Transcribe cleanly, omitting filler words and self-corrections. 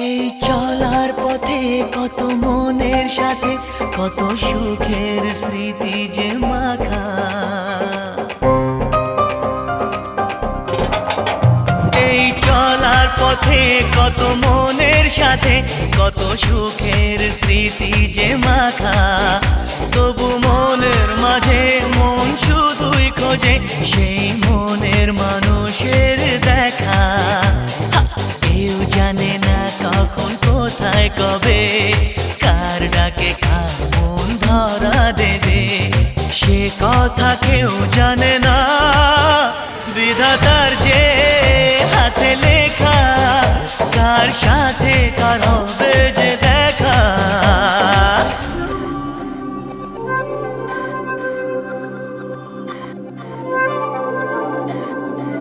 এই চলার পথে কত মনের সাথে কত সুখের স্মৃতি যে মাখা। এই চলার পথে কত মনের সাথে কত সুখের স্মৃতি যে মাখা। তবু মনের মাঝে মন শুধুই খোঁজে সেই মনের মানুষের দেখা। কেউ জানে না কখন কোথায় কবে কার ডাকে কার মন ধরা দেবে, সে কথা কেউ জানে না। বিধাতার যে হাতে লেখা কার সাথে কার হবে যে